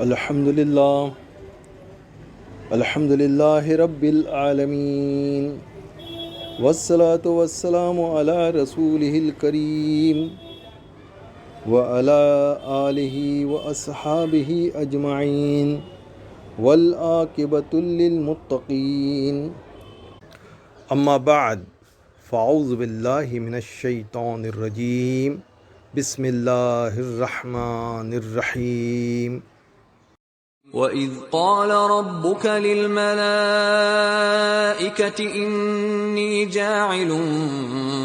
الحمد للہ رب العالمین والصلاة والسلام علی رسولہ الکریم وعلی آلہ واصحابہ اجمعین والعاقبۃ للمتقین اما بعد فاعوذ باللہ من الشیطان الرجیم بسم اللہ الرحمن الرحیم وَإِذْ قَالَ رَبُّكَ لِلْمَلَائِكَةِ إِنِّي جَاعِلٌ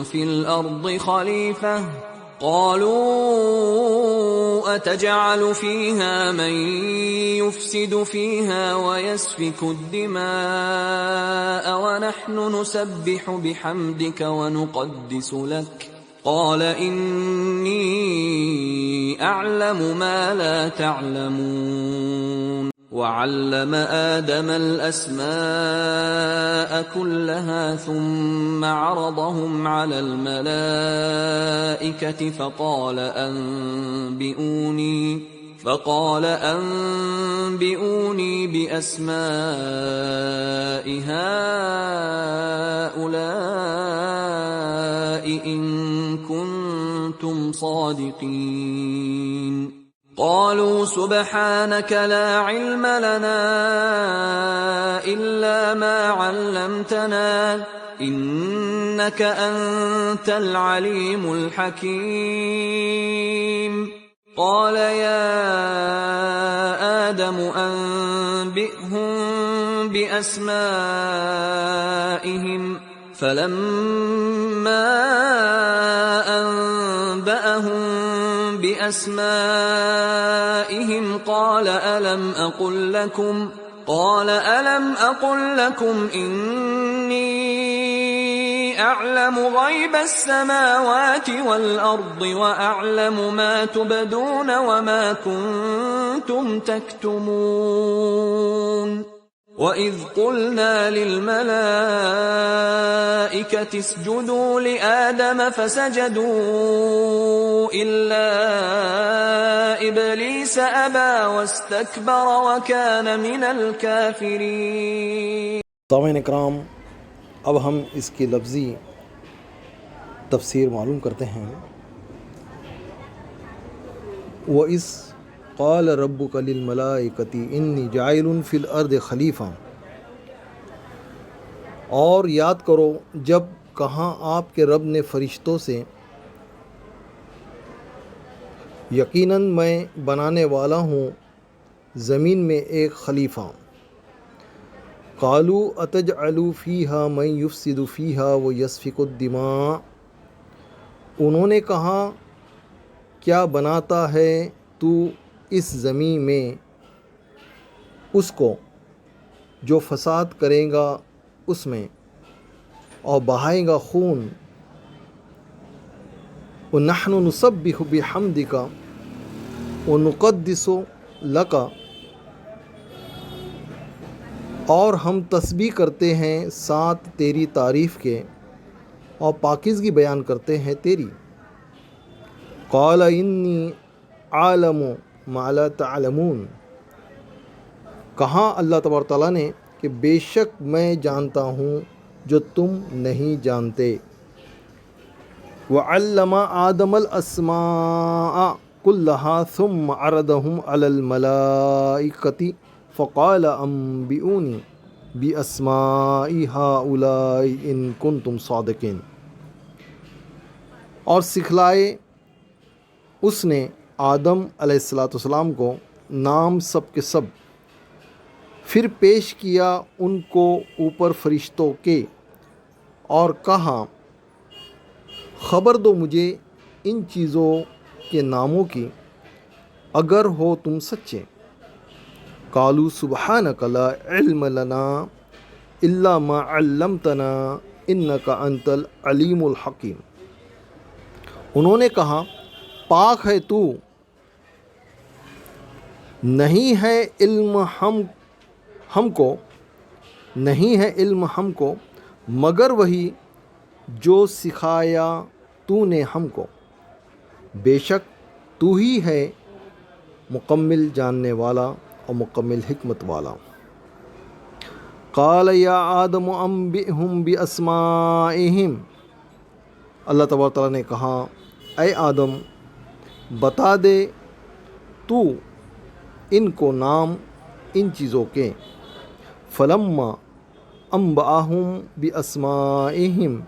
فِي الْأَرْضِ خَلِيفَةً قَالُوا أَتَجْعَلُ فِيهَا مَن يُفْسِدُ فِيهَا وَيَسْفِكُ الدِّمَاءَ وَنَحْنُ نُسَبِّحُ بِحَمْدِكَ وَنُقَدِّسُ لَكَ قال إني أعلم ما لا تعلمون وعلم آدم الأسماء كلها ثم عرضهم على الملائكة فقال أنبئوني بأسماء هؤلاء إن كنتم صادقين قالوا سبحانك لا علم لنا إلا ما علمتنا إنك أنت العليم الحكيم قال يا آدم أنبئهم بأسمائهم فلما أنبأهم بأسمائهم قال ألم أقل لكم إني أعلم غيب السماوات والأرض وأعلم ما تبدون وما كنتم تكتمون وَإِذْ قُلْنَا لِلْمَلَائِكَةِ اسْجُدُوا لِآدَمَ فَسَجَدُوا إِلَّا إِبْلِيسَ أَبَى وَاسْتَكْبَرَ وَكَانَ مِنَ الْكَافِرِينَ۔ سامعین اکرام، اب ہم اس کی لفظی تفسیر معلوم کرتے ہیں۔ وَإِذْ قال ربک للملائکۃ انی جاعل فی الارض خلیفہ، اور یاد کرو جب کہا آپ کے رب نے فرشتوں سے یقیناً میں بنانے والا ہوں زمین میں ایک خلیفہ۔ قالوا اتجعل فیہا من یفسد فیہا ویسفک الدماء، انہوں نے کہا کیا بناتا ہے تو اس زمین میں اس کو جو فساد کرے گا اس میں اور بہائے گا خون۔ وَنَحْنُ نُسَبِّحُ بِحَمْدِكَ وَنُقَدِّسُ لَكَ، اور ہم تسبیح کرتے ہیں ساتھ تیری تعریف کے اور پاکیزگی بیان کرتے ہیں تیری۔ قَالَ إِنِّي أَعْلَمُ مَا لَا تَعْلَمُونَ، کہا اللہ تبارک تعالیٰ نے کہ بے شک میں جانتا ہوں جو تم نہیں جانتے۔ وَعَلَّمَ آدَمَ الْأَسْمَاءَ كُلَّهَا ثُمَّ عَرَضَهُمْ عَلَى الْمَلَائِكَةِ فَقَالَ أَنبِئُونِي بِأَسْمَاءِ هَؤُلَاءِ إِن كُنتُمْ صَادِقِينَ، اور سکھلائے اس نے آدم علیہ السلام کو نام سب کے سب، پھر پیش کیا ان کو اوپر فرشتوں کے اور کہا خبر دو مجھے ان چیزوں کے ناموں کی اگر ہو تم سچے۔ قالوا سبحانک لا علم لنا الا ما علمتنا انک انت العلیم الحکیم، انہوں نے کہا پاک ہے تو، نہیں ہے علم ہم کو مگر وہی جو سکھایا تو نے ہم کو، بے شک تو ہی ہے مکمل جاننے والا اور مکمل حکمت والا۔ قال یا آدم انبئہم باسمائہم، اللہ تبارک تعالیٰ نے کہا اے آدم بتا دے تو ان کو نام ان چیزوں کے۔ فلما انبأہم باسمائہم،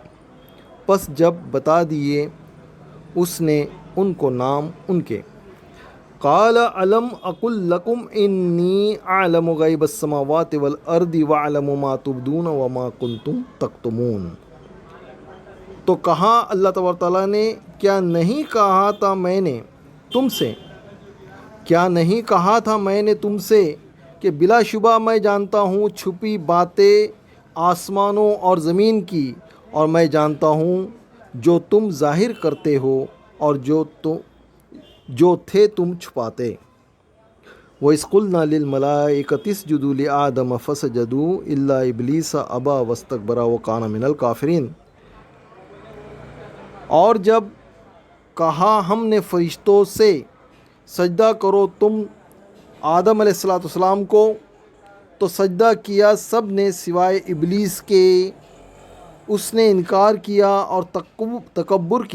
پس جب بتا دیے اس نے ان کو نام ان کے۔ قال الم اقل لکم انی اعلم غیب السماوات والارض واعلم ما تبدون وما کنتم تکتمون، تو کہا اللہ تبارک تعالیٰ نے کیا نہیں کہا تھا میں نے تم سے کہ بلا شبہ میں جانتا ہوں چھپی باتیں آسمانوں اور زمین کی، اور میں جانتا ہوں جو تم ظاہر کرتے ہو اور جو تھے تم چھپاتے۔ وَإِذْ قُلْنَا لِلْمَلَائِكَةِ اسْجُدُوا لِآدَمَ فَسَجَدُوا إِلَّا إِبْلِيسَ أَبَى وَاسْتَكْبَرَ وَكَانَ مِنَ الْكَافِرِينَ، اور جب کہا ہم نے فرشتوں سے سجدہ کرو تم آدم علیہ السلام کو، تو سجدہ کیا سب نے سوائے ابلیس کے، اس نے انکار کیا اور تکبر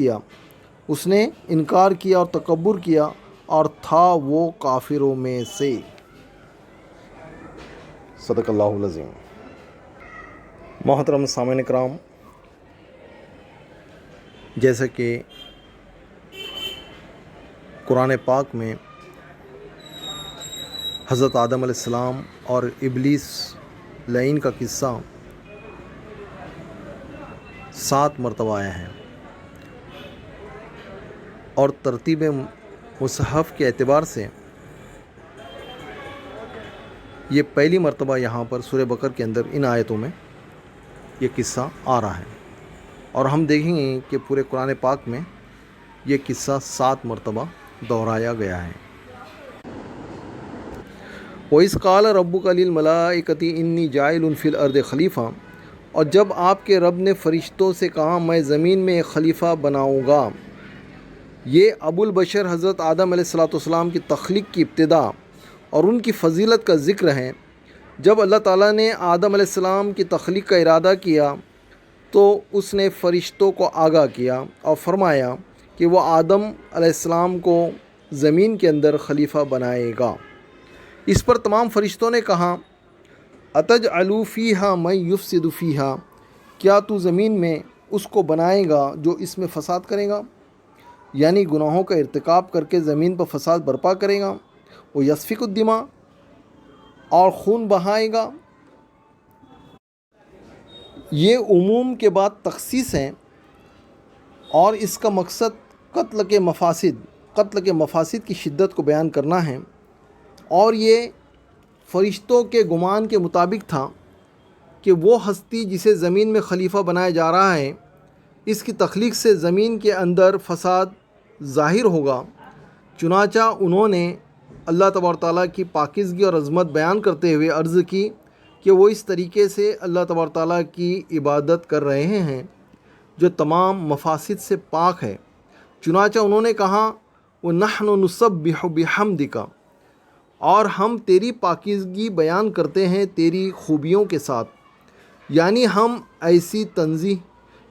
کیا اور تھا وہ کافروں میں سے۔ صدق اللہ العظیم۔ محترم سامعین کرام، جیسا کہ قرآن پاک میں حضرت آدم علیہ السلام اور ابلیس لعین کا قصہ 7 مرتبہ آیا ہے، اور ترتیب مصحف کے اعتبار سے یہ پہلی مرتبہ یہاں پر سورہ بقرہ کے اندر ان آیتوں میں یہ قصہ آ رہا ہے، اور ہم دیکھیں گے کہ پورے قرآن پاک میں یہ قصہ 7 مرتبہ دہرایا گیا ہے۔ وَإِذْ قَالَ رَبُّكَ لِلْمَلَائِكَةِ إِنِّي جَاعِلٌ فِي الْأَرْضِ خلیفہ، اور جب آپ کے رب نے فرشتوں سے کہا میں زمین میں ایک خلیفہ بناؤں گا۔ یہ ابو البشر حضرت آدم علیہ السلام کی تخلیق کی ابتدا اور ان کی فضیلت کا ذکر ہے۔ جب اللہ تعالیٰ نے آدم علیہ السلام کی تخلیق کا ارادہ کیا تو اس نے فرشتوں کو آگاہ کیا اور فرمایا کہ وہ آدم علیہ السلام کو زمین کے اندر خلیفہ بنائے گا۔ اس پر تمام فرشتوں نے کہا اتجعل فیہا من یفسد فیہا، کیا تو زمین میں اس کو بنائے گا جو اس میں فساد کرے گا، یعنی گناہوں کا ارتکاب کر کے زمین پر فساد برپا کرے گا، وہ یسفک الدماء، اور خون بہائے گا۔ یہ عموم کے بعد تخصیص ہے، اور اس کا مقصد قتل کے مفاسد کی شدت کو بیان کرنا ہے، اور یہ فرشتوں کے گمان کے مطابق تھا کہ وہ ہستی جسے زمین میں خلیفہ بنایا جا رہا ہے، اس کی تخلیق سے زمین کے اندر فساد ظاہر ہوگا۔ چنانچہ انہوں نے اللہ تبارک تعالیٰ کی پاکیزگی اور عظمت بیان کرتے ہوئے عرض کی کہ وہ اس طریقے سے اللہ تبارک تعالیٰ کی عبادت کر رہے ہیں جو تمام مفاسد سے پاک ہے۔ چنانچہ انہوں نے کہا وَنَحْنُ نُسَبِّحُ بِحَمْدِكَ، اور ہم تیری پاکیزگی بیان کرتے ہیں تیری خوبیوں کے ساتھ، یعنی ہم ایسی تنزیہ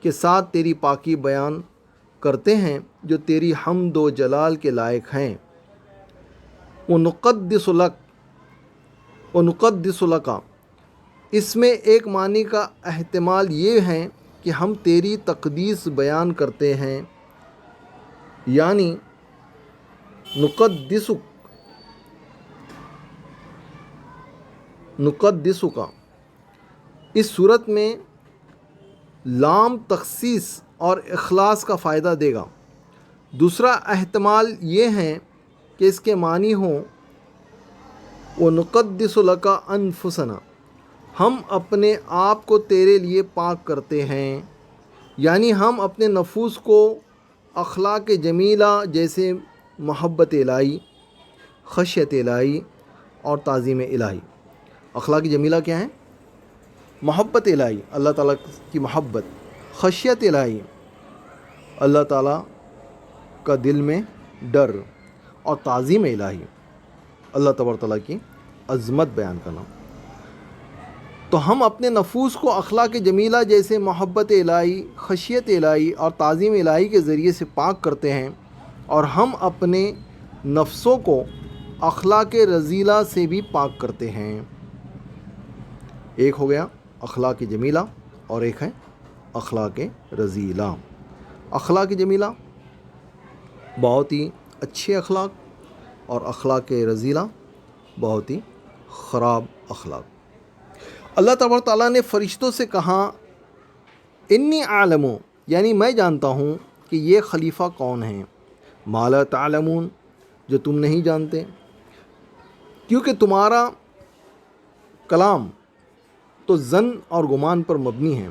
کے ساتھ تیری پاکی بیان کرتے ہیں جو تیری حمد و جلال کے لائق ہیں۔ وَنُقَدِّسُ لَكَ، اس میں ایک معنی کا احتمال یہ ہے کہ ہم تیری تقدیس بیان کرتے ہیں، یعنی نقدسک۔ اس صورت میں لام تخصیص اور اخلاص کا فائدہ دے گا۔ دوسرا احتمال یہ ہے کہ اس کے معنی ہوں وَنُقَدِّسُ لَكَ أَنفُسَنَا، ہم اپنے آپ کو تیرے لیے پاک کرتے ہیں، یعنی ہم اپنے نفوس کو اخلاق جمیلہ جیسے محبت الہی، خشیت الہی اور تعظیم الہی۔ اخلاق جمیلہ کیا ہیں؟ محبت الہی، اللہ تعالیٰ کی محبت، خشیت الہی، اللہ تعالیٰ کا دل میں ڈر، اور تعظیم الہی، اللہ تبارک تعالیٰ کی عظمت بیان کرنا۔ تو ہم اپنے نفوس کو اخلاق جمیلہ جیسے محبت الہی، خشیت الہی اور تعظیم الہی کے ذریعے سے پاک کرتے ہیں، اور ہم اپنے نفسوں کو اخلاق رذیلہ سے بھی پاک کرتے ہیں۔ ایک ہو گیا اخلاق جمیلہ اور ایک ہے اخلاق رذیلہ۔ اخلاق جمیلہ بہت ہی اچھے اخلاق، اور اخلاق رذیلہ بہت ہی خراب اخلاق۔ اللہ تبارک تعالیٰ نے فرشتوں سے کہا انی عالم، یعنی میں جانتا ہوں کہ یہ خلیفہ کون ہیں، ما لا تعلمون، جو تم نہیں جانتے، کیونکہ تمہارا کلام تو ظن اور گمان پر مبنی ہے،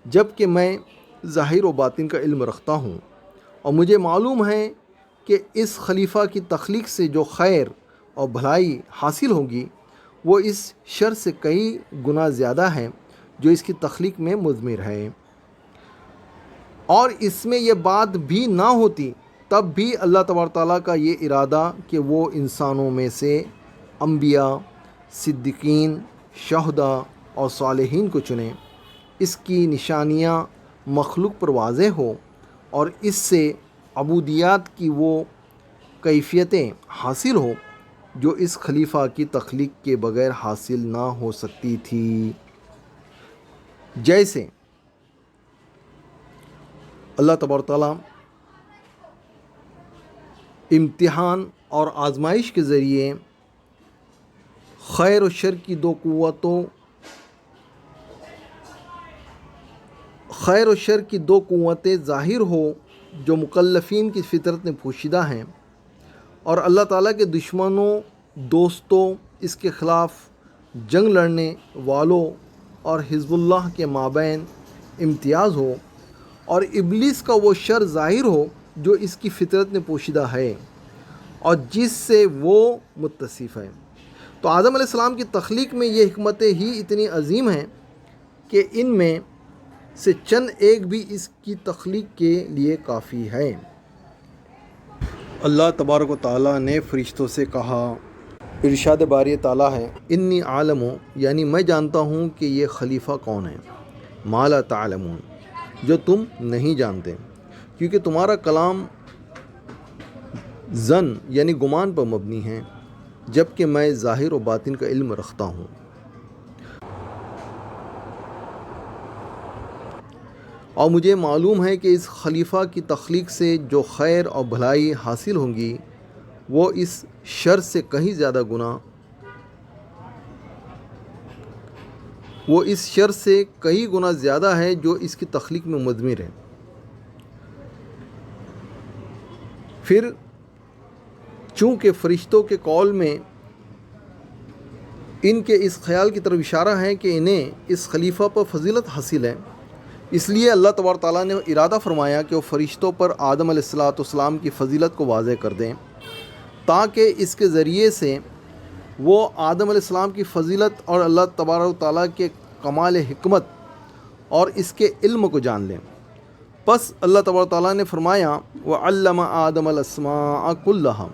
جب کہ میں ظاہر و باطن کا علم رکھتا ہوں، اور مجھے معلوم ہے کہ اس خلیفہ کی تخلیق سے جو خیر اور بھلائی حاصل ہوگی وہ اس شر سے کئی گنا زیادہ ہے جو اس کی تخلیق میں مضمر ہے، اور اس میں یہ بات بھی نہ ہوتی تب بھی اللہ تبارک تعالیٰ کا یہ ارادہ کہ وہ انسانوں میں سے انبیاء، صدیقین، شہداء اور صالحین کو چنے، اس کی نشانیاں مخلوق پر واضح ہو، اور اس سے عبودیات کی وہ کیفیتیں حاصل ہو جو اس خلیفہ کی تخلیق کے بغیر حاصل نہ ہو سکتی تھی۔ جیسے اللہ تبارک تعالیٰ امتحان اور آزمائش کے ذریعے خیر و شر کی دو قوتیں ظاہر ہو جو مکلفین کی فطرت میں پوشیدہ ہیں، اور اللہ تعالیٰ کے دشمنوں، دوستوں، اس کے خلاف جنگ لڑنے والوں اور حزب اللہ کے مابین امتیاز ہو، اور ابلیس کا وہ شر ظاہر ہو جو اس کی فطرت میں پوشیدہ ہے اور جس سے وہ متصف ہے۔ تو آدم علیہ السلام کی تخلیق میں یہ حکمتیں ہی اتنی عظیم ہیں کہ ان میں سے چند ایک بھی اس کی تخلیق کے لیے کافی ہے۔ اللہ تبارک و تعالیٰ نے فرشتوں سے کہا، ارشاد باری تعالیٰ ہے انی عالم، یعنی میں جانتا ہوں کہ یہ خلیفہ کون ہے، ما لا تعلمون، جو تم نہیں جانتے، کیونکہ تمہارا کلام ظن یعنی گمان پر مبنی ہے، جبکہ میں ظاہر و باطن کا علم رکھتا ہوں۔ اور مجھے معلوم ہے کہ اس خلیفہ کی تخلیق سے جو خیر اور بھلائی حاصل ہوں گی وہ اس شر سے کہیں زیادہ کئی گنا زیادہ ہے جو اس کی تخلیق میں مضمر ہے۔ پھر چونکہ فرشتوں کے قول میں ان کے اس خیال کی طرف اشارہ ہے کہ انہیں اس خلیفہ پر فضیلت حاصل ہے، اس لیے اللہ تبارک تعالیٰ نے ارادہ فرمایا کہ وہ فرشتوں پر آدم علیہ السلام کی فضیلت کو واضح کر دیں، تاکہ اس کے ذریعے سے وہ آدم علیہ السلام کی فضیلت اور اللہ تبارک تعالیٰ کے کمال حکمت اور اس کے علم کو جان لیں۔ پس اللہ تبارک تعالیٰ نے فرمایا وَعَلَّمَ آدَمَ الْأَسْمَاءَ كُلَّهَا،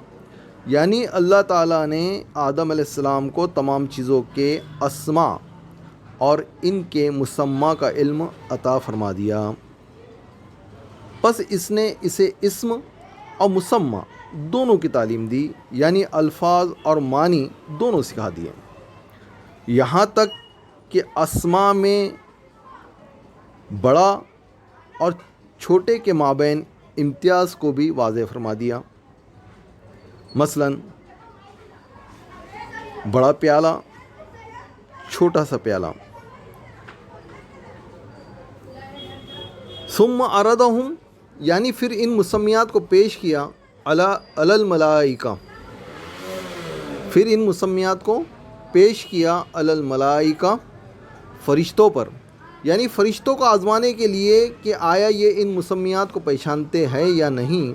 یعنی اللہ تعالیٰ نے آدم علیہ السلام کو تمام چیزوں کے اسماء اور ان کے مسمى کا علم عطا فرما دیا۔ پس اس نے اسے اسم اور مسمى دونوں کی تعلیم دی، یعنی الفاظ اور معنی دونوں سکھا دیے، یہاں تک کہ اسماء میں بڑا اور چھوٹے کے مابین امتیاز کو بھی واضح فرما دیا۔ مثلا بڑا پیالہ، چھوٹا سا پیالہ۔ ثم عرضہم، یعنی پھر ان مسمیات کو پیش کیا علی الملائکہ، علی الملائکہ، فرشتوں پر، یعنی فرشتوں کو آزمانے کے لیے کہ آیا یہ ان مسمیات کو پہچانتے ہیں یا نہیں،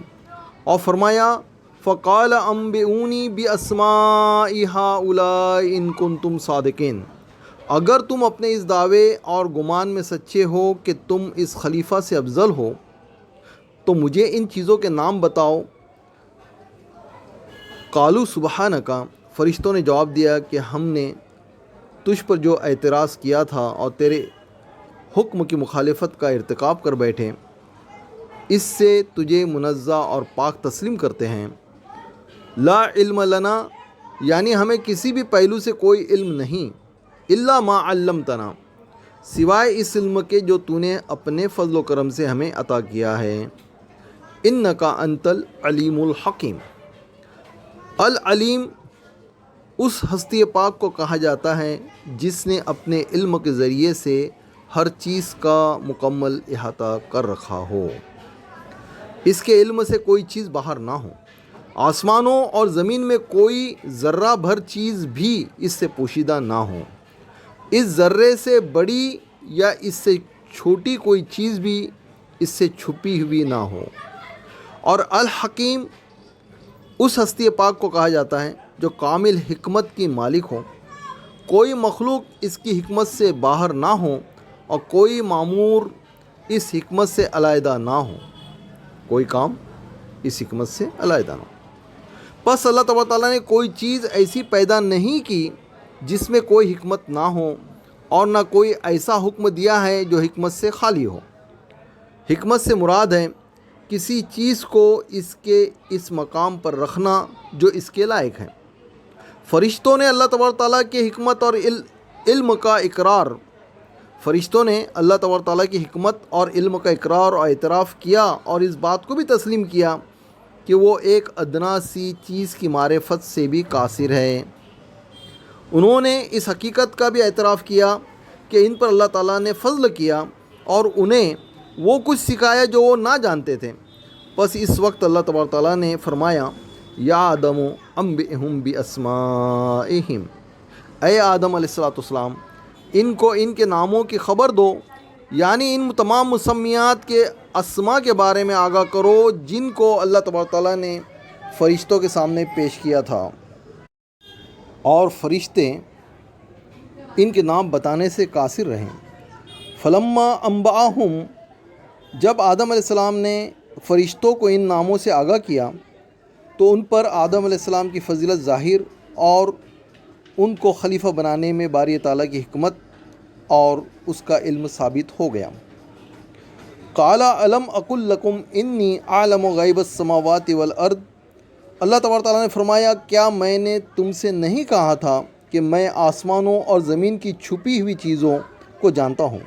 اور فرمایا فقال انبئونی باسماء ہؤلاء ان کنتم صادقین، اگر تم اپنے اس دعوے اور گمان میں سچے ہو کہ تم اس خلیفہ سے افضل ہو تو مجھے ان چیزوں کے نام بتاؤ۔ قالوا سبحانک، فرشتوں نے جواب دیا کہ ہم نے تجھ پر جو اعتراض کیا تھا اور تیرے حکم کی مخالفت کا ارتکاب کر بیٹھے، اس سے تجھے منزہ اور پاک تسلیم کرتے ہیں۔ لا علم لنا، یعنی ہمیں کسی بھی پہلو سے کوئی علم نہیں، الا ما علمتنا، سوائے اس علم کے جو تو نے اپنے فضل و کرم سے ہمیں عطا کیا ہے۔ انکا انت العلیم الحکیم۔ العلیم اس ہستی پاک کو کہا جاتا ہے جس نے اپنے علم کے ذریعے سے ہر چیز کا مکمل احاطہ کر رکھا ہو، اس کے علم سے کوئی چیز باہر نہ ہو۔ آسمانوں اور زمین میں کوئی ذرہ بھر چیز بھی اس سے پوشیدہ نہ ہو، اس ذرے سے بڑی یا اس سے چھوٹی کوئی چیز بھی اس سے چھپی ہوئی نہ ہو۔ اور الحکیم اس ہستی پاک کو کہا جاتا ہے جو کامل حکمت کی مالک ہو، کوئی مخلوق اس کی حکمت سے باہر نہ ہو اور کوئی معمور اس حکمت سے علیحدہ نہ ہو، کوئی کام اس حکمت سے علیحدہ نہ ہو۔ پس اللہ تبارک تعالیٰ نے کوئی چیز ایسی پیدا نہیں کی جس میں کوئی حکمت نہ ہو، اور نہ کوئی ایسا حکم دیا ہے جو حکمت سے خالی ہو۔ حکمت سے مراد ہے کسی چیز کو اس کے اس مقام پر رکھنا جو اس کے لائق ہے۔ فرشتوں نے اللہ تبارک تعالیٰ کی حکمت اور علم کا اقرار فرشتوں نے اللہ تبارک تعالیٰ کی حکمت اور علم کا اقرار اور اعتراف کیا، اور اس بات کو بھی تسلیم کیا کہ وہ ایک ادنا سی چیز کی معرفت سے بھی قاصر ہے۔ انہوں نے اس حقیقت کا بھی اعتراف کیا کہ ان پر اللہ تعالیٰ نے فضل کیا اور انہیں وہ کچھ سکھایا جو وہ نہ جانتے تھے۔ بس اس وقت اللہ تبارک تعالیٰ نے فرمایا، یا آدم انبئہم باسمائہم، اے آدم علیہ السلام ان کو ان کے ناموں کی خبر دو، یعنی ان تمام مسمیات کے اسما کے بارے میں آگاہ کرو جن کو اللہ تبارک تعالیٰ نے فرشتوں کے سامنے پیش کیا تھا، اور فرشتے ان کے نام بتانے سے قاصر رہیں۔ فلما انبأہم، جب آدم علیہ السلام نے فرشتوں کو ان ناموں سے آگاہ کیا تو ان پر آدم علیہ السلام کی فضیلت ظاہر اور ان کو خلیفہ بنانے میں باری تعالیٰ کی حکمت اور اس کا علم ثابت ہو گیا۔ قال الم اقل لکم انی اعلم غیب السماوات والارض، اللہ تبارک تعالیٰ نے فرمایا، کیا میں نے تم سے نہیں کہا تھا کہ میں آسمانوں اور زمین کی چھپی ہوئی چیزوں کو جانتا ہوں۔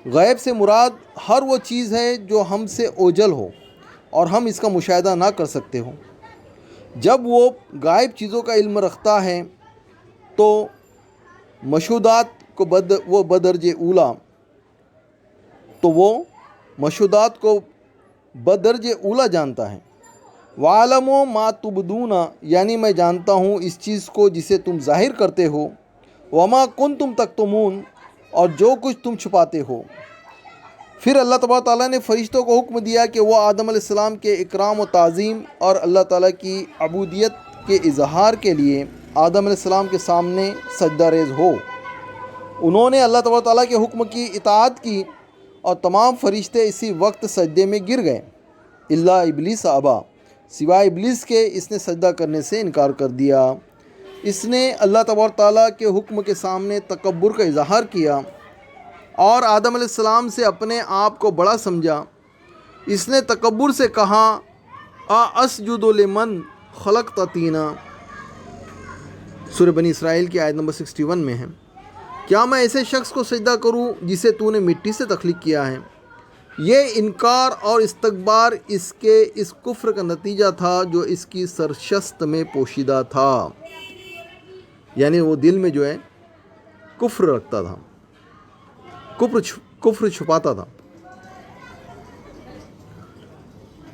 غیب سے مراد ہر وہ چیز ہے جو ہم سے اوجھل ہو اور ہم اس کا مشاہدہ نہ کر سکتے ہوں۔ جب وہ غائب چیزوں کا علم رکھتا ہے تو مشہودات کو مشہودات کو بدرج اولا جانتا ہے۔ وَعَلَمُوا مَا تُبْدُونَ، یعنی میں جانتا ہوں اس چیز کو جسے تم ظاہر کرتے ہو، وَمَا كُنْتُمْ تَكْتُمُونَ، اور جو کچھ تم چھپاتے ہو۔ پھر اللہ تبارک تعالیٰ نے فرشتوں کو حکم دیا کہ وہ آدم علیہ السلام کے اکرام و تعظیم اور اللہ تعالیٰ کی عبودیت کے اظہار کے لیے آدم علیہ السلام کے سامنے سجدہ ریز ہو۔ انہوں نے اللہ تبارک تعالیٰ کے حکم کی اطاعت کی اور تمام فرشتے اسی وقت سجدے میں گر گئے، الا ابلیس ابا، سوائے ابلیس کے، اس نے سجدہ کرنے سے انکار کر دیا۔ اس نے اللہ تبارک تعالیٰ کے حکم کے سامنے تکبر کا اظہار کیا اور آدم علیہ السلام سے اپنے آپ کو بڑا سمجھا۔ اس نے تکبر سے کہا، اسجد لمن خلقت طینا، سورہ بنی اسرائیل کی آیت نمبر 61 میں ہے، کیا میں ایسے شخص کو سجدہ کروں جسے تو نے مٹی سے تخلیق کیا ہے؟ یہ انکار اور استکبار اس کے اس کفر کا نتیجہ تھا جو اس کی سرشست میں پوشیدہ تھا، یعنی وہ دل میں جو ہے کفر رکھتا تھا، کفر چھپاتا تھا۔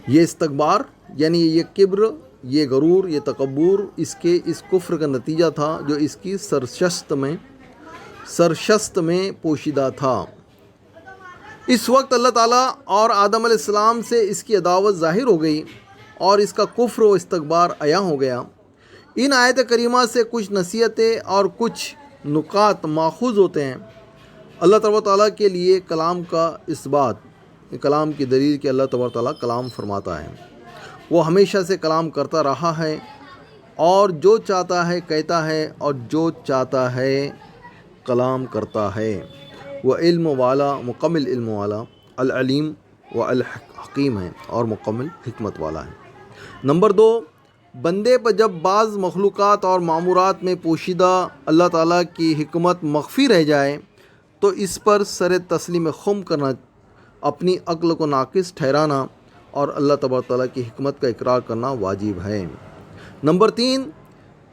یہ استکبار یعنی یہ کبر، یہ غرور، یہ تکبر اس کے اس کفر کا نتیجہ تھا جو اس کی سرشست میں پوشیدہ تھا۔ اس وقت اللہ تعالیٰ اور آدم علیہ السلام سے اس کی عداوت ظاہر ہو گئی اور اس کا کفر و استکبار عیاں ہو گیا۔ ان آیت کریمہ سے کچھ نصیحتیں اور کچھ نکات ماخوذ ہوتے ہیں۔ اللہ تبارک تعالیٰ کے لیے کلام کا اثبات، کلام کی دلیل کہ اللہ تبارک تعالیٰ کلام فرماتا ہے، وہ ہمیشہ سے کلام کرتا رہا ہے اور جو چاہتا ہے کہتا ہے اور جو چاہتا ہے کلام کرتا ہے، وہ علم والا، مکمل علم والا، العلیم و الحکیم ہے، اور مکمل حکمت والا ہے۔ نمبر 2، بندے پر جب بعض مخلوقات اور معمورات میں پوشیدہ اللہ تعالیٰ کی حکمت مخفی رہ جائے تو اس پر سر تسلیم خم کرنا، اپنی عقل کو ناقص ٹھہرانا اور اللہ تبارک تعالیٰ کی حکمت کا اقرار کرنا واجب ہے۔ نمبر 3،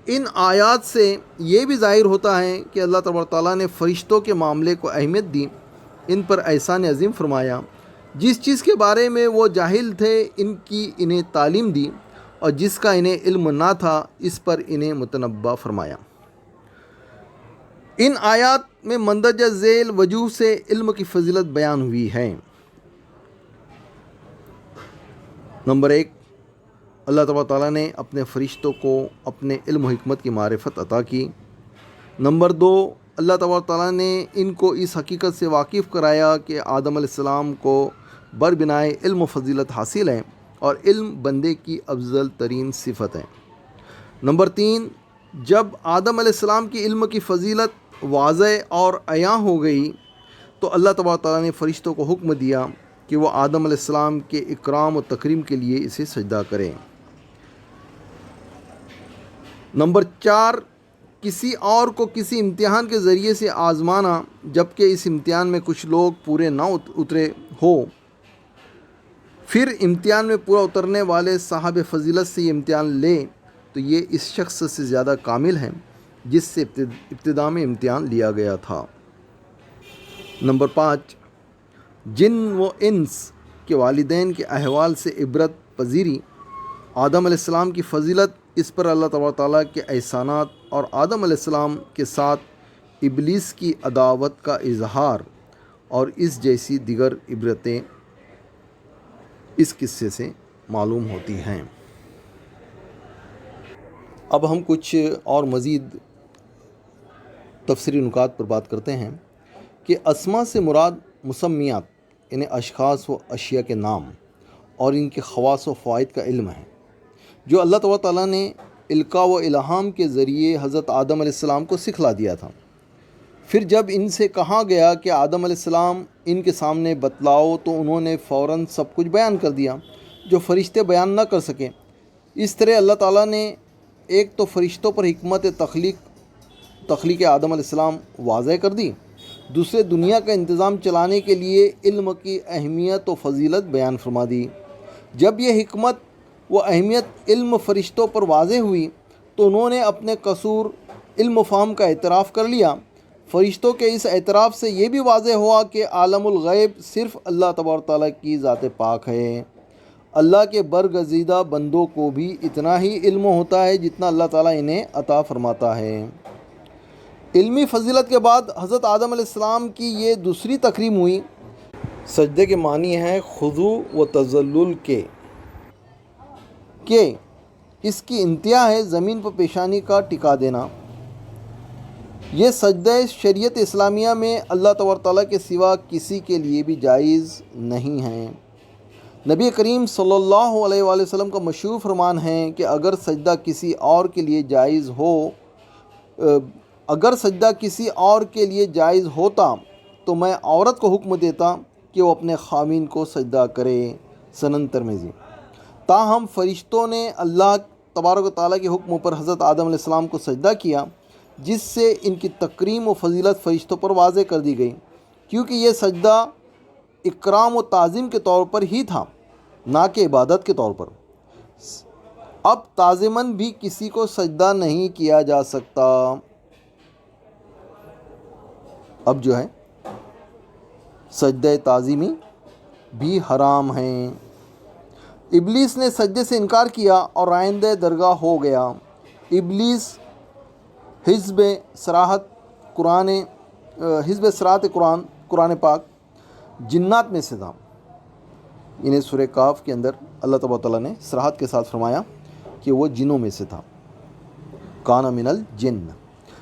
ان آیات سے یہ بھی ظاہر ہوتا ہے کہ اللہ تبارک تعالیٰ نے فرشتوں کے معاملے کو اہمیت دی، ان پر احسان عظیم فرمایا، جس چیز کے بارے میں وہ جاہل تھے انہیں تعلیم دی، اور جس کا انہیں علم نہ تھا اس پر انہیں متنبہ فرمایا۔ ان آیات میں مندرجہ ذیل وجوہ سے علم کی فضیلت بیان ہوئی ہے۔ نمبر 1، اللہ تبارک تعالیٰ نے اپنے فرشتوں کو اپنے علم و حکمت کی معرفت عطا کی۔ نمبر 2، اللہ تبارک تعالیٰ نے ان کو اس حقیقت سے واقف کرایا کہ آدم علیہ السلام کو بربنائے علم و فضیلت حاصل ہے، اور علم بندے کی افضل ترین صفت ہے۔ نمبر 3، جب آدم علیہ السلام کی علم کی فضیلت واضح اور عیاں ہو گئی تو اللہ تبارک تعالیٰ نے فرشتوں کو حکم دیا کہ وہ آدم علیہ السلام کے اکرام و تکریم کے لیے اسے سجدہ کریں۔ نمبر 4، کسی اور کو کسی امتحان کے ذریعے سے آزمانا، جبکہ اس امتحان میں کچھ لوگ پورے نہ اترے ہو، پھر امتحان میں پورا اترنے والے صاحب فضیلت سے یہ امتحان لے تو یہ اس شخص سے زیادہ کامل ہے جس سے ابتدا میں امتحان لیا گیا تھا۔ نمبر 5، جن و انس کے والدین کے احوال سے عبرت پذیری، آدم علیہ السلام کی فضیلت، اس پر اللہ تبارک تعالیٰ کے احسانات، اور آدم علیہ السلام کے ساتھ ابلیس کی عداوت کا اظہار، اور اس جیسی دیگر عبرتیں اس قصے سے معلوم ہوتی ہیں۔ اب ہم کچھ اور مزید تفسیری نکات پر بات کرتے ہیں کہ اسما سے مراد مسمیات، یعنی اشخاص و اشیاء کے نام اور ان کے خواص و فوائد کا علم ہے، جو اللہ تبارک تعالیٰ نے القاء و الہام کے ذریعے حضرت آدم علیہ السلام کو سکھلا دیا تھا۔ پھر جب ان سے کہا گیا کہ آدم علیہ السلام ان کے سامنے بتلاؤ تو انہوں نے فوراً سب کچھ بیان کر دیا جو فرشتے بیان نہ کر سکیں۔ اس طرح اللہ تعالیٰ نے ایک تو فرشتوں پر حکمت تخلیق آدم علیہ السلام واضح کر دی، دوسرے دنیا کا انتظام چلانے کے لیے علم کی اہمیت و فضیلت بیان فرما دی۔ جب یہ حکمت و اہمیت علم فرشتوں پر واضح ہوئی تو انہوں نے اپنے قصور علم و فہم کا اعتراف کر لیا۔ فرشتوں کے اس اعتراف سے یہ بھی واضح ہوا کہ عالم الغیب صرف اللہ تبارک تعالیٰ کی ذات پاک ہے۔ اللہ کے برگزیدہ بندوں کو بھی اتنا ہی علم ہوتا ہے جتنا اللہ تعالیٰ انہیں عطا فرماتا ہے۔ علمی فضیلت کے بعد حضرت آدم علیہ السلام کی یہ دوسری تکریم ہوئی۔ سجدے کے معنی ہے خضوع و تذلل کہ اس کی انتہا ہے زمین پر پیشانی کا ٹکا دینا۔ یہ سجدہ شریعت اسلامیہ میں اللہ تبارک تعالیٰ کے سوا کسی کے لیے بھی جائز نہیں ہے۔ نبی کریم صلی اللہ علیہ وآلہ وسلم کا مشہور فرمان ہے کہ اگر سجدہ کسی اور کے لیے جائز ہوتا تو میں عورت کو حکم دیتا کہ وہ اپنے خامین کو سجدہ کرے۔ سنن ترمذی۔ تاہم فرشتوں نے اللہ تبارک و تعالیٰ کے حکم پر حضرت آدم علیہ السلام کو سجدہ کیا، جس سے ان کی تکریم و فضیلت فرشتوں پر واضح کر دی گئی، کیونکہ یہ سجدہ اکرام و تعظیم کے طور پر ہی تھا، نہ کہ عبادت کے طور پر۔ اب تعظیماً بھی کسی کو سجدہ نہیں کیا جا سکتا۔ اب جو ہے سجدہ تعظیمی بھی حرام ہیں۔ ابلیس نے سجدے سے انکار کیا اور آئندہ درگاہ ہو گیا۔ ابلیس حزب صراحت قرآن پاک جنات میں سے تھا۔ انہیں سورہ کاف کے اندر اللہ تبارک تعالیٰ نے صراحت کے ساتھ فرمایا کہ وہ جنوں میں سے تھا، کان من الجن،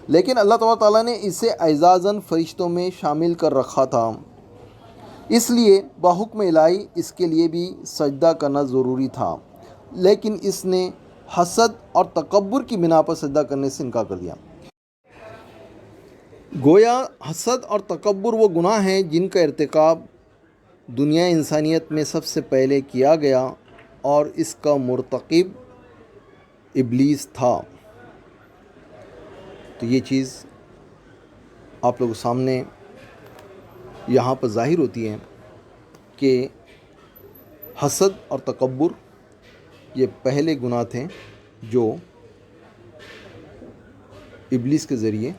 لیکن اللہ تبارک تعالیٰ نے اسے اعزازاً فرشتوں میں شامل کر رکھا تھا، اس لیے بحکم الہی اس کے لیے بھی سجدہ کرنا ضروری تھا، لیکن اس نے حسد اور تکبر کی بنا پر سجدہ کرنے سے انکار کر دیا۔ گویا حسد اور تکبر وہ گناہ ہیں جن کا ارتکاب دنیا انسانیت میں سب سے پہلے کیا گیا اور اس کا مرتکب ابلیس تھا۔ تو یہ چیز آپ لوگوں سامنے یہاں پر ظاہر ہوتی ہے کہ حسد اور تکبر یہ پہلے گناہ تھے جو ابلیس کے ذریعے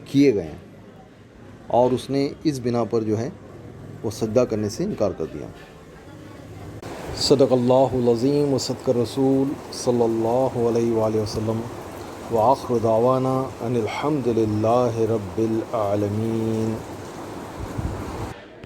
کیے گئے ہیں، اور اس نے اس بنا پر جو ہے وہ سجدہ کرنے سے انکار کر دیا۔ صدق اللہ العظیم و صدق الرسول صلی اللہ علیہ وآلہ وسلم، وآخر دعوانا ان الحمد للہ رب العالمین۔